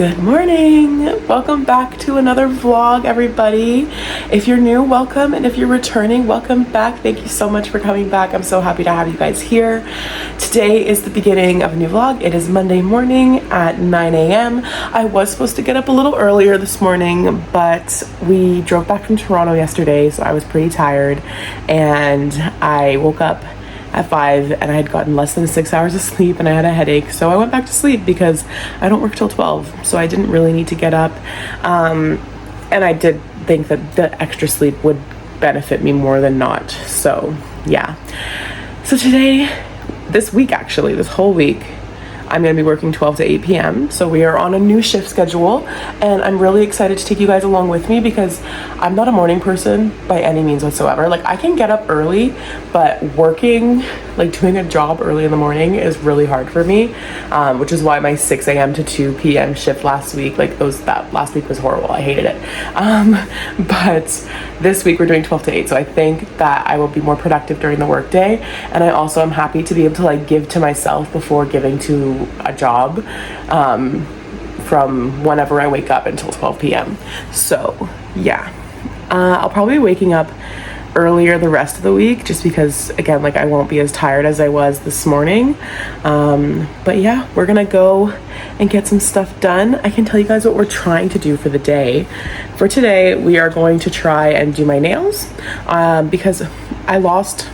Good morning. Welcome back to another vlog, everybody. If you're new, welcome, and if you're returning, welcome back. Thank you so much for coming back. I'm so happy to have you guys here. Today is the beginning of a new vlog. It is Monday morning at 9 a.m. I was supposed to get up a little earlier this morning, but we drove back from Toronto yesterday, so I was pretty tired, and I woke up at 5 and I had gotten less than 6 hours of sleep and I had a headache, so I went back to sleep because I don't work till 12, so I didn't really need to get up, and I did think that the extra sleep would benefit me more than not. So yeah, so today, this whole week, I'm going to be working 12 to 8 p.m. So we are on a new shift schedule, and I'm really excited to take you guys along with me because I'm not a morning person by any means whatsoever. Like, I can get up early, but working, like doing a job early in the morning is really hard for me, which is why my 6 a.m. to 2 p.m. shift last week, that last week was horrible. I hated it. But this week we're doing 12 to 8. So I think that I will be more productive during the work day. And I also am happy to be able to like give to myself before giving to a job, from whenever I wake up until 12 p.m. So yeah, I'll probably be waking up earlier the rest of the week just because, again, like, I won't be as tired as I was this morning. But yeah, we're gonna go and get some stuff done. I can tell you guys what we're trying to do for the day. For today, we are going to try and do my nails, because I lost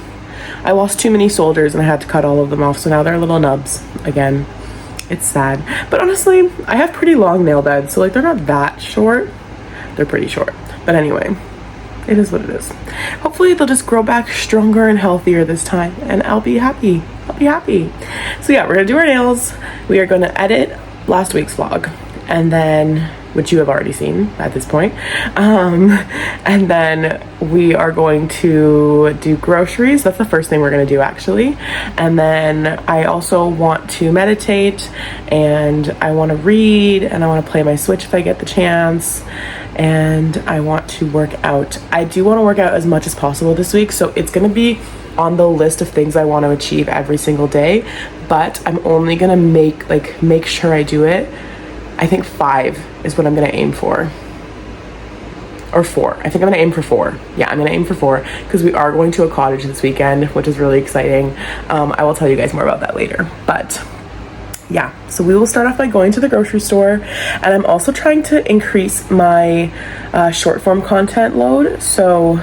too many soldiers and I had to cut all of them off, so now they're little nubs again. It's sad, but honestly, I have pretty long nail beds, so like, they're not that short. They're pretty short, but anyway, it is what it is. Hopefully they'll just grow back stronger and healthier this time, and I'll be happy. So yeah, we're gonna do our nails. We are gonna edit last week's vlog, and then, which you have already seen at this point, and then we are going to do groceries. That's the first thing we're gonna do, actually. And then I also want to meditate, and I want to read, and I want to play my Switch if I get the chance, and I want to work out. I do want to work out as much as possible this week, so it's gonna be on the list of things I want to achieve every single day, but I'm only gonna make sure I do it. I think 5 is what I'm gonna aim for, or 4. I think I'm gonna aim for 4. Yeah, I'm gonna aim for 4 because we are going to a cottage this weekend, which is really exciting. I will tell you guys more about that later, but yeah, so we will start off by going to the grocery store, and I'm also trying to increase my short form content load. So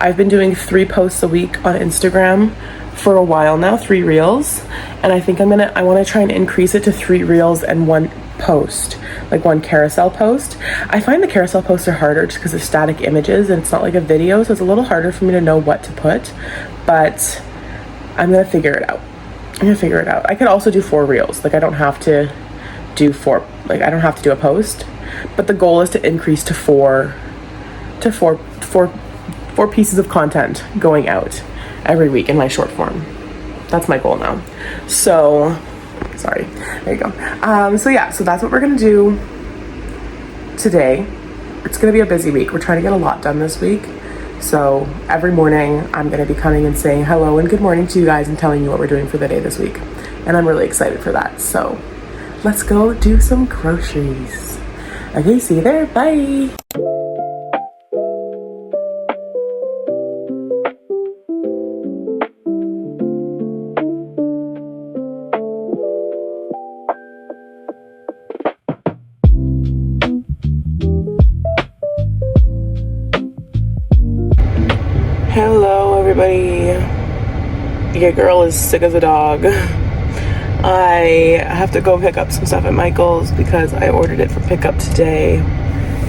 I've been doing 3 posts a week on Instagram for a while now, 3 reels, and I think I want to try and increase it to 3 reels and 1 post, like 1 carousel post. I find the carousel posts are harder just because of static images and it's not like a video, so it's a little harder for me to know what to put, but I'm gonna figure it out. I could also do 4 reels. Like, I don't have to do 4, like, I don't have to do a post, but the goal is to increase to 4 pieces of content going out every week in my short form. That's my goal now. So sorry, there you go. So yeah, so that's what we're gonna do today. It's gonna be a busy week. We're trying to get a lot done this week, so every morning I'm gonna be coming and saying hello and good morning to you guys and telling you what we're doing for the day this week, and I'm really excited for that. So let's go do some groceries. Okay, see you there. Bye. Hello everybody. Your girl is sick as a dog. I have to go pick up some stuff at Michael's because I ordered it for pickup today,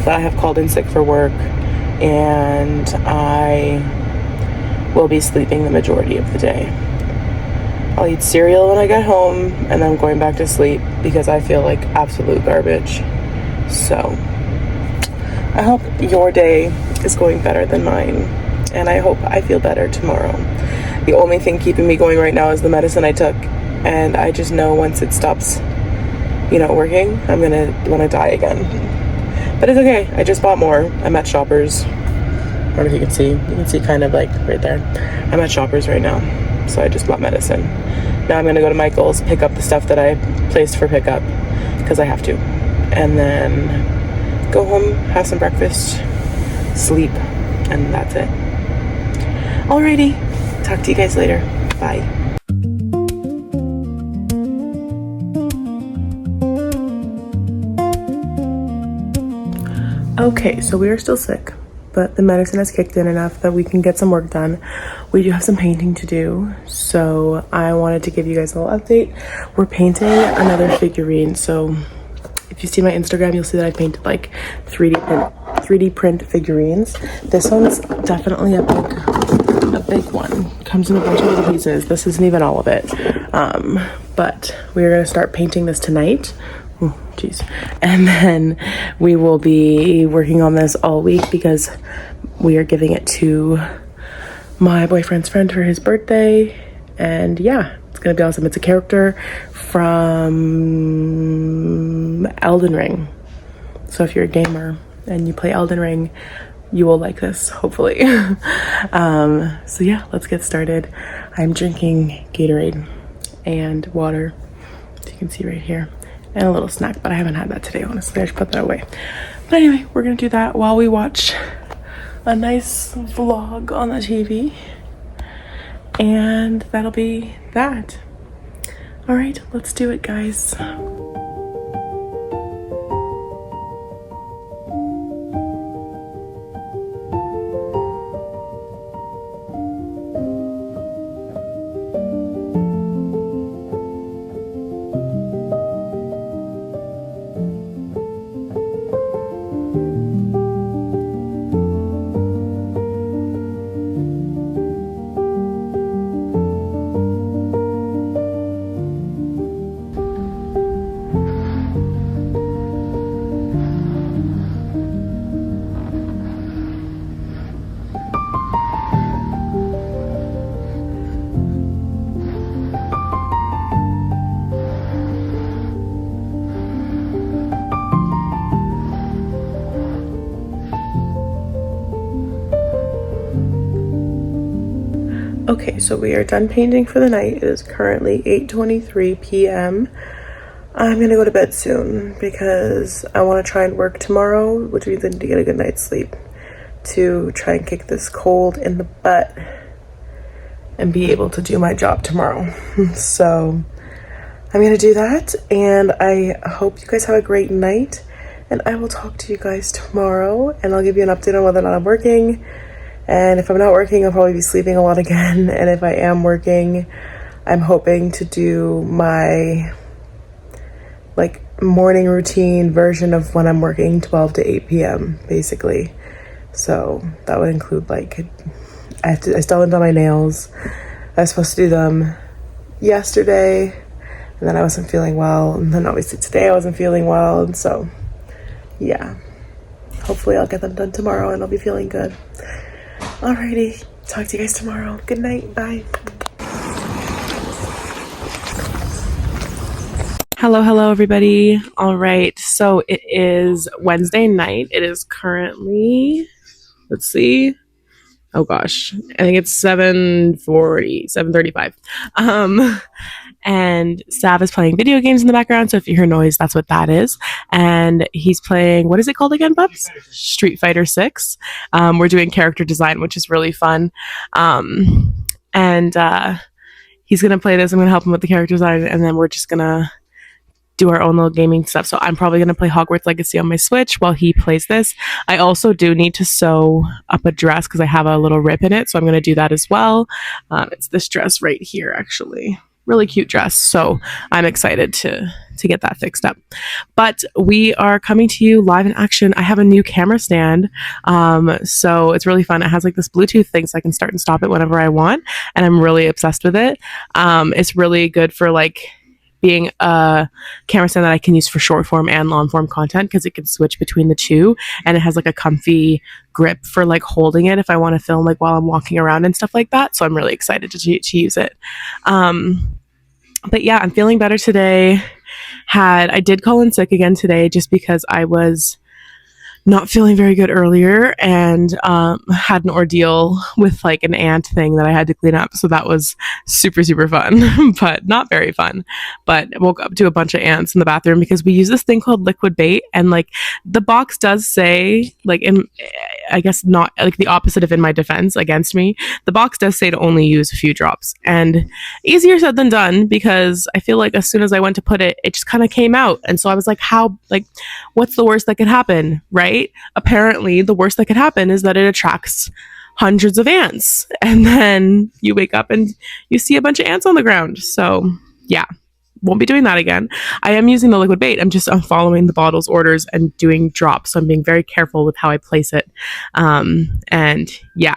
but I have called in sick for work, and I will be sleeping the majority of the day. I'll eat cereal when I get home, and then I'm going back to sleep because I feel like absolute garbage. So I hope your day is going better than mine, and I hope I feel better tomorrow. The only thing keeping me going right now is the medicine I took, and I just know once it stops, working, I'm gonna want to die again. But it's okay, I just bought more. I'm at Shoppers. I don't know if you can see kind of like right there. I'm at Shoppers right now, so I just bought medicine. Now I'm gonna go to Michael's, pick up the stuff that I placed for pickup, because I have to. and then go home, have some breakfast, sleep, and that's it. Alrighty, talk to you guys later. Bye. Okay, so we are still sick, but the medicine has kicked in enough that we can get some work done. We do have some painting to do, so I wanted to give you guys a little update. We're painting another figurine, so if you see my Instagram, you'll see that I painted like 3D print figurines. This one's definitely a big one. Comes in a bunch of little pieces. This isn't even all of it, but we're gonna start painting this tonight. Oh, geez. And then we will be working on this all week because we are giving it to my boyfriend's friend for his birthday. And yeah, it's gonna be awesome. It's a character from Elden Ring. So if you're a gamer and you play Elden Ring, you will like this, hopefully. So yeah, let's get started. I'm drinking Gatorade and water, as you can see right here, and a little snack, but I haven't had that today, honestly. I should put that away. But anyway, we're gonna do that while we watch a nice vlog on the TV, and that'll be that. All right, let's do it, guys. Okay, so we are done painting for the night. It is currently 8:23 p.m. I'm gonna go to bed soon because I want to try and work tomorrow, which means I need to get a good night's sleep to try and kick this cold in the butt and be able to do my job tomorrow. So I'm gonna do that, and I hope you guys have a great night, and I will talk to you guys tomorrow, and I'll give you an update on whether or not I'm working. And if I'm not working, I'll probably be sleeping a lot again. And if I am working, I'm hoping to do my like morning routine version of when I'm working, 12 to 8 p.m. basically. So that would include like, I still haven't done my nails. I was supposed to do them yesterday, and then I wasn't feeling well. And then obviously today I wasn't feeling well. And so, yeah, hopefully I'll get them done tomorrow and I'll be feeling good. Alrighty, talk to you guys tomorrow. Good night, bye. Hello everybody. All right, so it is Wednesday night. It is currently, let's see, oh gosh, I think it's 7:35. And Sav is playing video games in the background, so if you hear noise, that's what that is. And he's playing, what is it called again, Bubs? Street Fighter 6. We're doing character design, which is really fun. And he's gonna play this. I'm gonna help him with the character design, and then we're just gonna do our own little gaming stuff. So I'm probably going to play Hogwarts Legacy on my Switch while he plays this. I also do need to sew up a dress because I have a little rip in it, so I'm going to do that as well. It's this dress right here, actually. Really cute dress, so I'm excited to get that fixed up. But we are coming to you live in action. I have a new camera stand, so it's really fun. It has like this Bluetooth thing, so I can start and stop it whenever I want, and I'm really obsessed with it. It's really good for like being a camera stand that I can use for short form and long form content because it can switch between the two, and it has like a comfy grip for like holding it if I want to film like while I'm walking around and stuff like that. So I'm really excited to use it. But yeah, I'm feeling better today. I did call in sick again today just because I was not feeling very good earlier, and had an ordeal with like an ant thing that I had to clean up. So that was super, super fun, but not very fun. But I woke up to a bunch of ants in the bathroom because we use this thing called liquid bait. And like the box does say, like, I guess not like the opposite of in my defense against me, the box does say to only use a few drops. And easier said than done, because I feel like as soon as I went to put it, it just kind of came out. And so I was like, how, like, what's the worst that could happen, right? Apparently, the worst that could happen is that it attracts hundreds of ants. And then you wake up and you see a bunch of ants on the ground. So, yeah, won't be doing that again. I am using the liquid bait. I'm following the bottle's orders and doing drops. So I'm being very careful with how I place it. And yeah,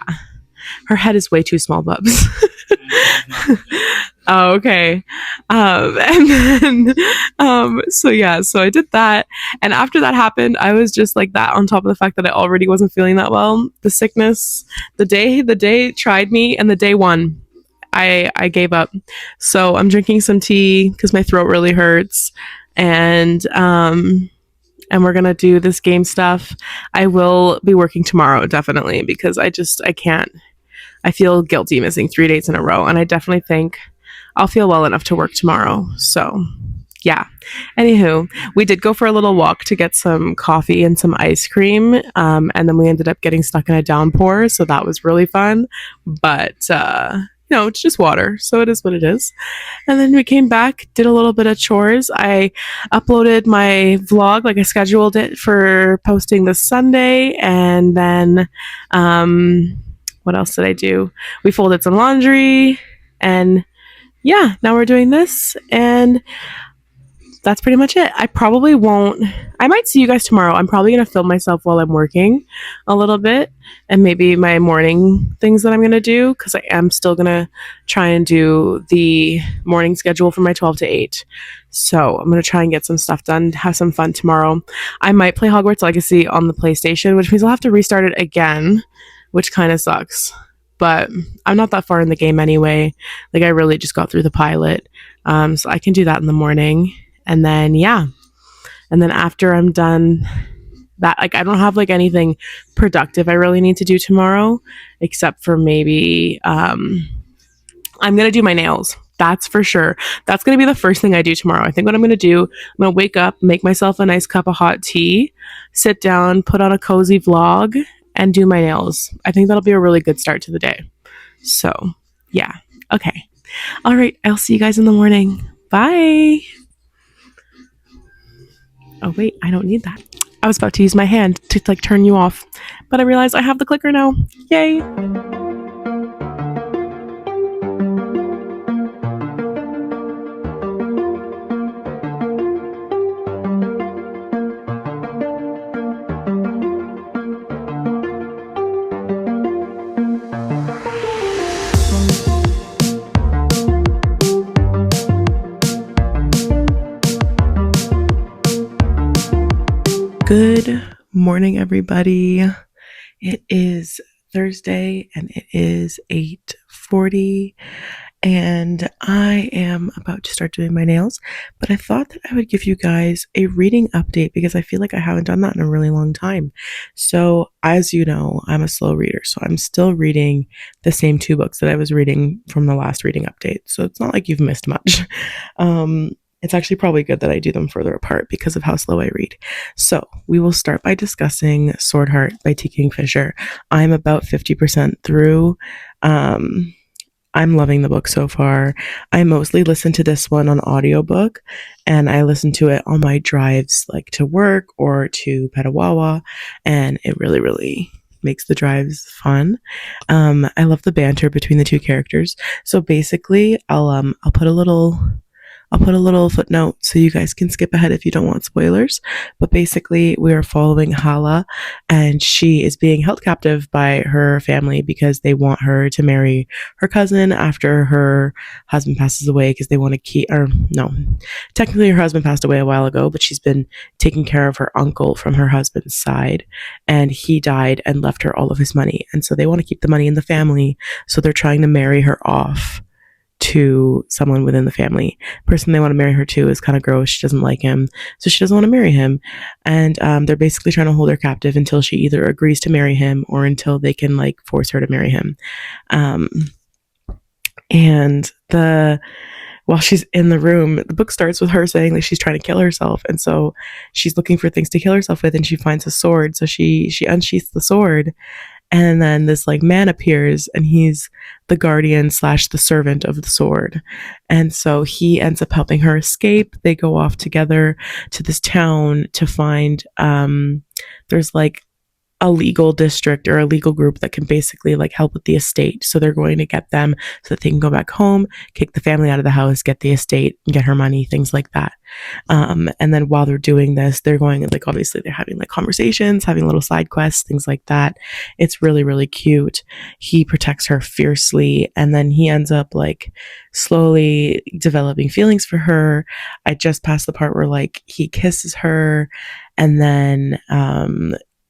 her head is way too small, Bubs. Oh, okay. And then, so yeah, so I did that. And after that happened, I was just like that, on top of the fact that I already wasn't feeling that well. The sickness, the day tried me, and the day won. I gave up. So I'm drinking some tea because my throat really hurts. And we're gonna do this game stuff. I will be working tomorrow, definitely, because I can't. I feel guilty missing 3 days in a row, and I definitely think I'll feel well enough to work tomorrow. So, yeah. Anywho, we did go for a little walk to get some coffee and some ice cream, and then we ended up getting stuck in a downpour, so that was really fun. But, it's just water, so it is what it is. And then we came back, did a little bit of chores. I uploaded my vlog, like I scheduled it for posting this Sunday, and then, what else did I do? We folded some laundry, and yeah, now we're doing this, and that's pretty much it. I might see you guys tomorrow. I'm probably going to film myself while I'm working a little bit, and maybe my morning things that I'm going to do, because I am still going to try and do the morning schedule for my 12 to 8. So I'm going to try and get some stuff done, have some fun tomorrow. I might play Hogwarts Legacy on the PlayStation, which means I'll have to restart it again, which kind of sucks. But I'm not that far in the game anyway. Like, I really just got through the pilot. So I can do that in the morning. And then, yeah. And then after I'm done that, like, I don't have like anything productive I really need to do tomorrow, except for maybe I'm going to do my nails. That's for sure. That's going to be the first thing I do tomorrow. I think what I'm going to do, I'm going to wake up, make myself a nice cup of hot tea, sit down, put on a cozy vlog, and do my nails. I think that'll be a really good start to the day. So, yeah. Okay. All right. I'll see you guys in the morning. Bye. Oh, wait. I don't need that. I was about to use my hand to like turn you off, but I realized I have the clicker now. Yay. Good morning, everybody. It is Thursday and it is 8:40, and I am about to start doing my nails, but I thought that I would give you guys a reading update because I feel like I haven't done that in a really long time. So as you know, I'm a slow reader, so I'm still reading the same 2 books that I was reading from the last reading update. So it's not like you've missed much. It's actually probably good that I do them further apart because of how slow I read. So we will start by discussing Swordheart by T.Kingfisher. I'm about 50% through. I'm loving the book so far. I mostly listen to this one on audiobook, and I listen to it on my drives, like to work or to Petawawa, and it really, really makes the drives fun. I love the banter between the 2 characters. So basically, I'll put a little footnote so you guys can skip ahead if you don't want spoilers. But basically, we are following Hala, and she is being held captive by her family because they want her to marry her cousin after her husband passes away, because they want to technically her husband passed away a while ago, but she's been taking care of her uncle from her husband's side, and he died and left her all of his money. And so they want to keep the money in the family, so they're trying to marry her off to someone within the family. The person they want to marry her to is kind of gross. She doesn't like him, so she doesn't want to marry him. And they're basically trying to hold her captive until she either agrees to marry him or until they can like force her to marry him. Um, and the while she's in the room, the book starts with her saying that she's trying to kill herself, and so she's looking for things to kill herself with, and she finds a sword. So she unsheaths the sword, and then this like man appears, and he's the guardian slash the servant of the sword. And so he ends up helping her escape. They go off together to this town to find there's like a legal district or a legal group that can basically like help with the estate. So they're going to get them so that they can go back home, kick the family out of the house, get the estate, and get her money, things like that. And then while they're doing this, they're going like, obviously they're having like conversations, having little side quests, things like that. It's really, really cute. He protects her fiercely, and then he ends up like slowly developing feelings for her. I just passed the part where like he kisses her, and then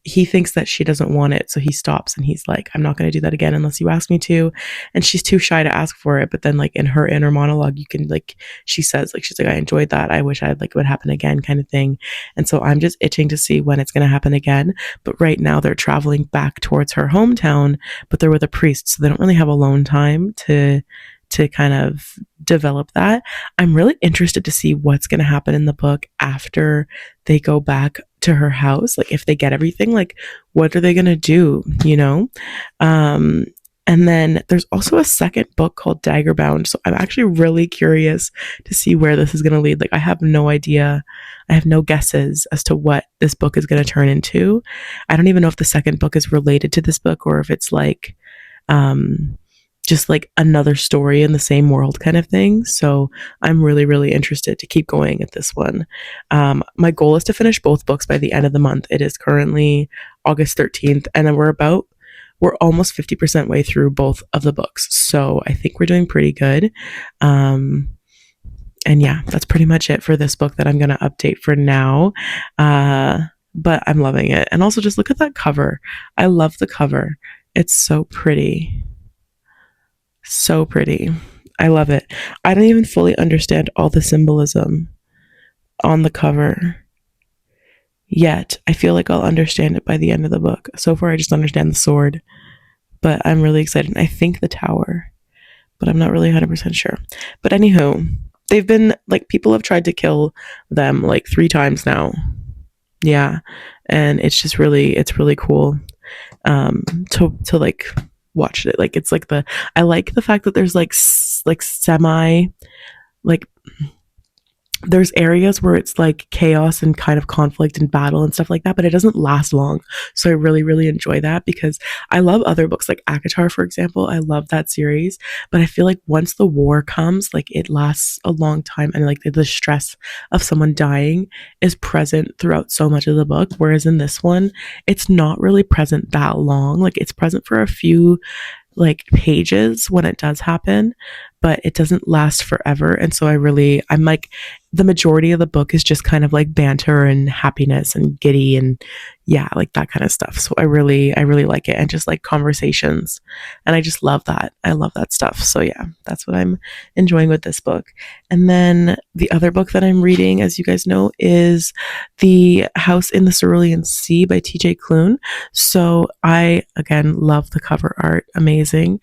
he thinks that she doesn't want it, so he stops and he's like, I'm not going to do that again unless you ask me to. And she's too shy to ask for it, but then like in her inner monologue, you can like, she says like, she's like, I enjoyed that, I wish I'd like it would happen again, kind of thing. And so I'm just itching to see when it's going to happen again. But right now they're traveling back towards her hometown, but they're with a priest, so they don't really have alone time to kind of develop that. I'm really interested to see what's going to happen in the book after they go back to her house. Like if they get everything, like what are they going to do, you know? And then there's also a second book called Daggerbound. So I'm actually really curious to see where this is going to lead. Like I have no idea. I have no guesses as to what this book is going to turn into. I don't even know if the second book is related to this book or if it's like, just like another story in the same world kind of thing. So I'm really, really interested to keep going at this one. My goal is to finish both books by the end of the month. It is currently August 13th, and then we're almost 50% way through both of the books. So I think we're doing pretty good. And yeah, that's pretty much it for this book that I'm going to update for now. But I'm loving it. And also just look at that cover. I love the cover. It's so pretty. So pretty. I love it. I don't even fully understand all the symbolism on the cover yet. I feel like I'll understand it by the end of the book. So far, I just understand the sword, but I'm really excited. I think the tower, but I'm not really 100% sure. But anywho, they've been like, people have tried to kill them like 3 times now. Yeah. And it's just really, it's really cool to like watch it. Like it's like I like the fact that there's like semi like there's areas where it's like chaos and kind of conflict and battle and stuff like that, but it doesn't last long. So I really, really enjoy that because I love other books like ACOTAR, for example. I love that series, but I feel like once the war comes, like it lasts a long time, and like the stress of someone dying is present throughout so much of the book. Whereas in this one, it's not really present that long. Like it's present for a few like pages when it does happen, but it doesn't last forever. And so I'm like, the majority of the book is just kind of like banter and happiness and giddy and yeah, like that kind of stuff. So I really like it, and just like conversations. And I just love that. I love that stuff. So yeah, that's what I'm enjoying with this book. And then the other book that I'm reading, as you guys know, is The House in the Cerulean Sea by T.J. Klune. So I, again, love the cover art. Amazing.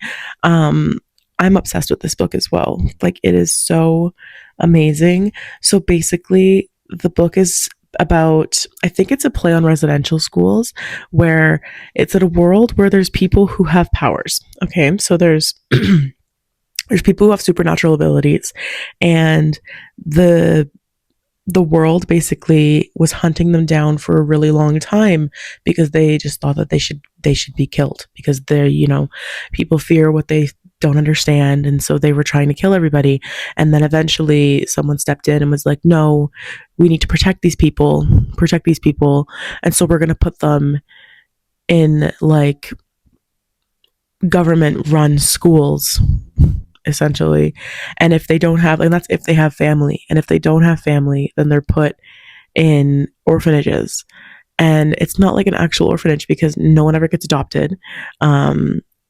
I'm obsessed with this book as well. Like it is so amazing. So basically the book is about, I think it's a play on residential schools, where it's at a world where there's people who have powers. Okay. So there's people who have supernatural abilities, and the world basically was hunting them down for a really long time because they just thought that they should be killed because they're, you know, people fear what they don't understand, and so they were trying to kill everybody. And then eventually someone stepped in and was like, no, we need to protect these people, and so we're going to put them in like government run schools essentially. And if they don't have, and that's if they have family, and if they don't have family, then they're put in orphanages. And it's not like an actual orphanage because no one ever gets adopted.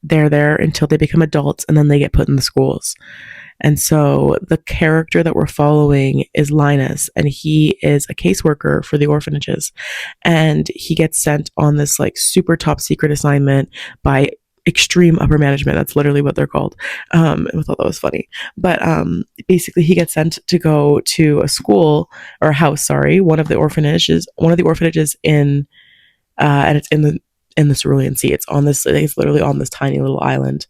They're there until they become adults, and then they get put in the schools. And so the character that we're following is Linus, and he is a caseworker for the orphanages. And he gets sent on this like super top secret assignment by extreme upper management. That's literally what they're called. I thought that was funny. But basically, he gets sent to go to a school or a house. Sorry, one of the orphanages in, and it's in the Cerulean Sea. It's on this. It's literally on this tiny little island.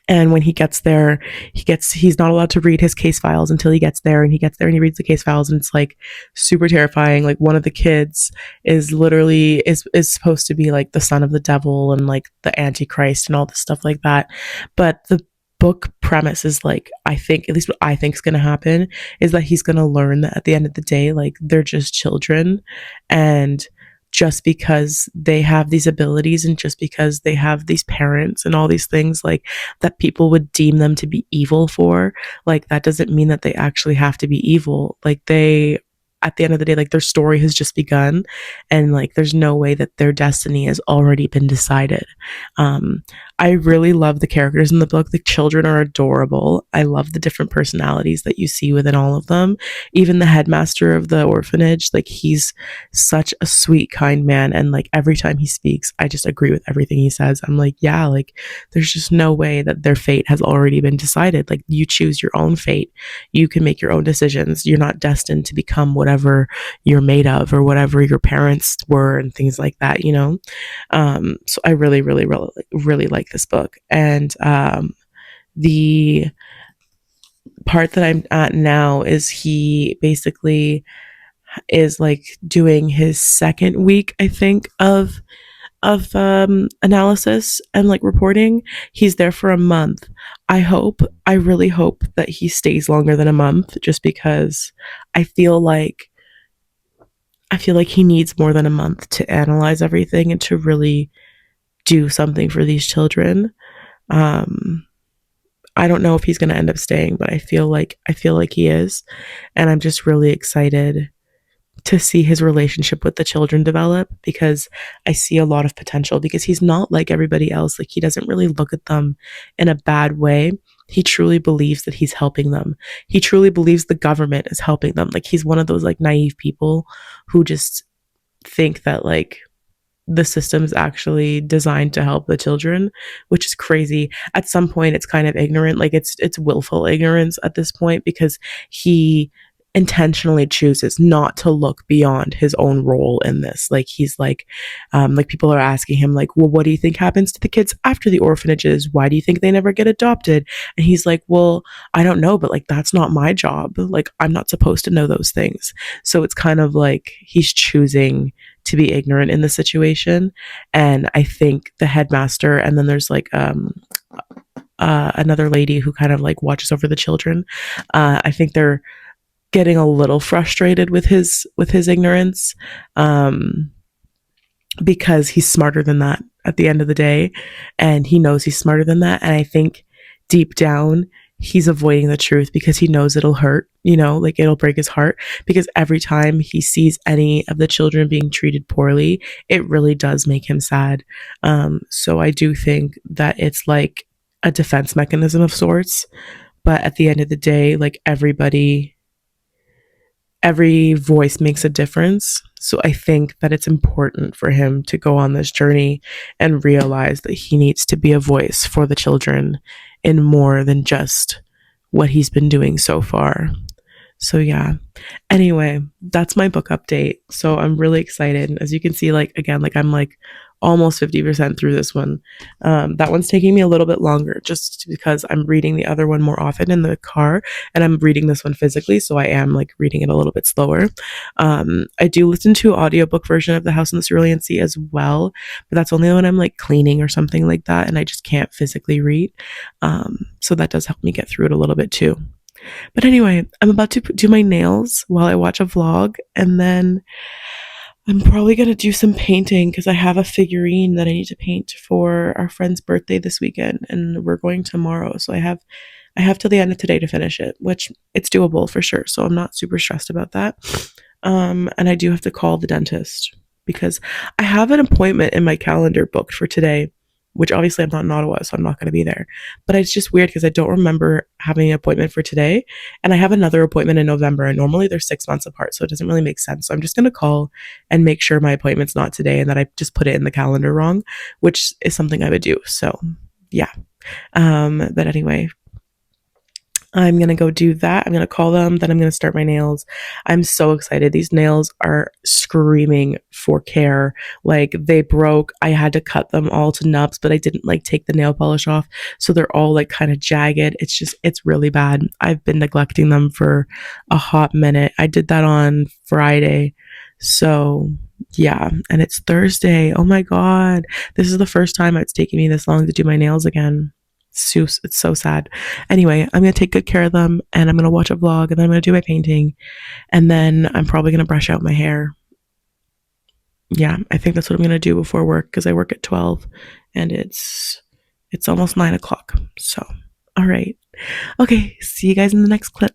And when he gets there, he's not allowed to read his case files until he gets there. And he gets there and he reads the case files, and it's like super terrifying. Like one of the kids is literally is supposed to be like the son of the devil and like the Antichrist and all this stuff like that. But the book premise is like, I think, at least what I think is going to happen is that he's going to learn that at the end of the day, like they're just children, and just because they have these abilities and just because they have these parents and all these things like that people would deem them to be evil for, like that doesn't mean that they actually have to be evil. Like they, at the end of the day, like their story has just begun, and like there's no way that their destiny has already been decided. I really love the characters in the book. The children are adorable. I love the different personalities that you see within all of them. Even the headmaster of the orphanage, like he's such a sweet, kind man. And like every time he speaks, I just agree with everything he says. I'm like, yeah, like there's just no way that their fate has already been decided. Like you choose your own fate. You can make your own decisions. You're not destined to become whatever you're made of or whatever your parents were and things like that, you know? So I really, really, really, really like this book. And the part that I'm at now is he basically is like doing his second week, I think, of analysis and like reporting. He's there for a month. I really hope that he stays longer than a month, just because I feel like he needs more than a month to analyze everything and to really do something for these children. I don't know if he's going to end up staying, but I feel like he is, and I'm just really excited to see his relationship with the children develop, because I see a lot of potential, because he's not like everybody else. Like he doesn't really look at them in a bad way. He truly believes that he's helping them. He truly believes the government is helping them. Like he's one of those like naive people who just think that like the system's actually designed to help the children, which is crazy. At some point it's kind of ignorant, like it's willful ignorance at this point, because he intentionally chooses not to look beyond his own role in this. Like he's like people are asking him like, well, what do you think happens to the kids after the orphanages? Why do you think they never get adopted? And he's like, well, I don't know, but like that's not my job. Like I'm not supposed to know those things. So it's kind of like he's choosing to be ignorant in the situation. And I think the headmaster, and then there's like another lady who kind of like watches over the children, I think they're getting a little frustrated with his ignorance, because he's smarter than that at the end of the day, and he knows he's smarter than that. And I think deep down he's avoiding the truth because he knows it'll hurt, you know, like it'll break his heart, because every time he sees any of the children being treated poorly, it really does make him sad. So I do think that it's like a defense mechanism of sorts, but at the end of the day, like every voice makes a difference. So I think that it's important for him to go on this journey and realize that he needs to be a voice for the children in more than just what he's been doing so far. So yeah. Anyway, that's my book update. So I'm really excited. As you can see, like again, like I'm like almost 50% through this one. That one's taking me a little bit longer just because I'm reading the other one more often in the car, and I'm reading this one physically, so I am like reading it a little bit slower. I do listen to an audiobook version of The House in the Cerulean Sea as well, but that's only when I'm like cleaning or something like that and I just can't physically read. So that does help me get through it a little bit too. But anyway, I'm about to do my nails while I watch a vlog, and then I'm probably going to do some painting because I have a figurine that I need to paint for our friend's birthday this weekend, and we're going tomorrow. So I have till the end of today to finish it, which it's doable for sure. So I'm not super stressed about that. And I do have to call the dentist because I have an appointment in my calendar booked for today which obviously I'm not in Ottawa, so I'm not going to be there. But it's just weird because I don't remember having an appointment for today. And I have another appointment in November, and normally they're 6 months apart, so it doesn't really make sense. So I'm just going to call and make sure my appointment's not today and that I just put it in the calendar wrong, which is something I would do. So yeah. But anyway, I'm going to go do that. I'm going to call them. Then I'm going to start my nails. I'm so excited. These nails are screaming for care. Like, they broke. I had to cut them all to nubs, but I didn't like take the nail polish off. So they're all like kind of jagged. It's really bad. I've been neglecting them for a hot minute. I did that on Friday. So yeah. And it's Thursday. Oh my God. This is the first time it's taken me this long to do my nails again. It's so sad. Anyway, I'm going to take good care of them, and I'm going to watch a vlog, and then I'm going to do my painting, and then I'm probably going to brush out my hair. Yeah, I think that's what I'm going to do before work, because I work at 12 and it's almost 9 o'clock. So, all right. Okay, see you guys in the next clip.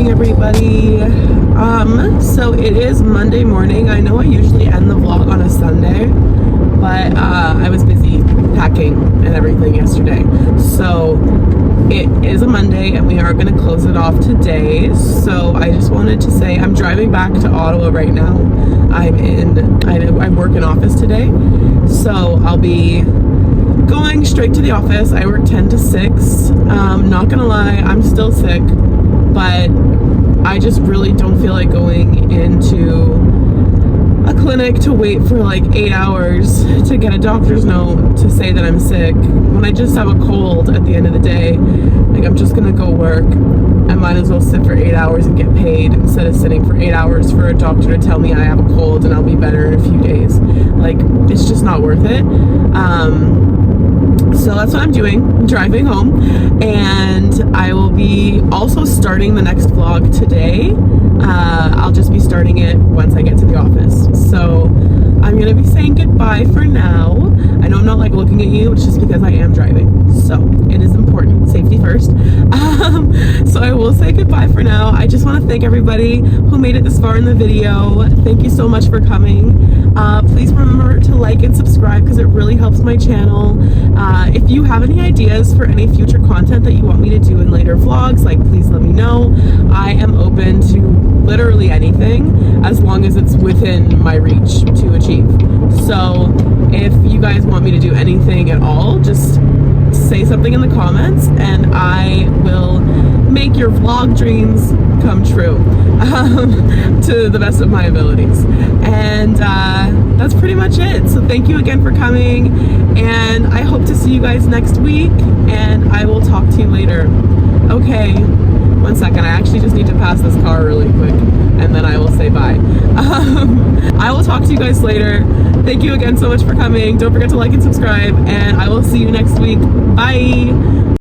Everybody. So it is Monday morning. I know I usually end the vlog on a Sunday, but I was busy packing and everything yesterday. So it is a Monday and we are going to close it off today. So I just wanted to say I'm driving back to Ottawa right now. I work in office today, so I'll be going straight to the office. I work 10 to 6. Not gonna lie, I'm still sick, but I just really don't feel like going into a clinic to wait for like 8 hours to get a doctor's note to say that I'm sick when I just have a cold at the end of the day. Like, I'm just gonna go work. I might as well sit for 8 hours and get paid instead of sitting for 8 hours for a doctor to tell me I have a cold and I'll be better in a few days. Like, it's just not worth it. So that's what I'm doing. I'm driving home, and I will be also starting the next vlog today. I'll just be starting it once I get to the office. So I'm gonna be saying goodbye for now. I know I'm not like looking at you, it's just because I am driving. So it is important, safety first. So I will say goodbye for now. I just want to thank everybody who made it this far in the video. Thank you so much for coming. Please remember to like and subscribe because it really helps my channel. If you have any ideas for any future content that you want me to do in later vlogs, like, please let me know. I am open to literally anything as long as it's within my reach to achieve. So if you guys want me to do anything at all, just say something in the comments and I will make your vlog dreams come true to the best of my abilities. And that's pretty much it. So thank you again for coming, and I hope to see you guys next week, and I will talk to you later. Okay, one second, I actually just need to pass this car really quick and then I will say bye. I will talk to you guys later. Thank you again so much for coming. Don't forget to like and subscribe, and I will see you next week. Bye.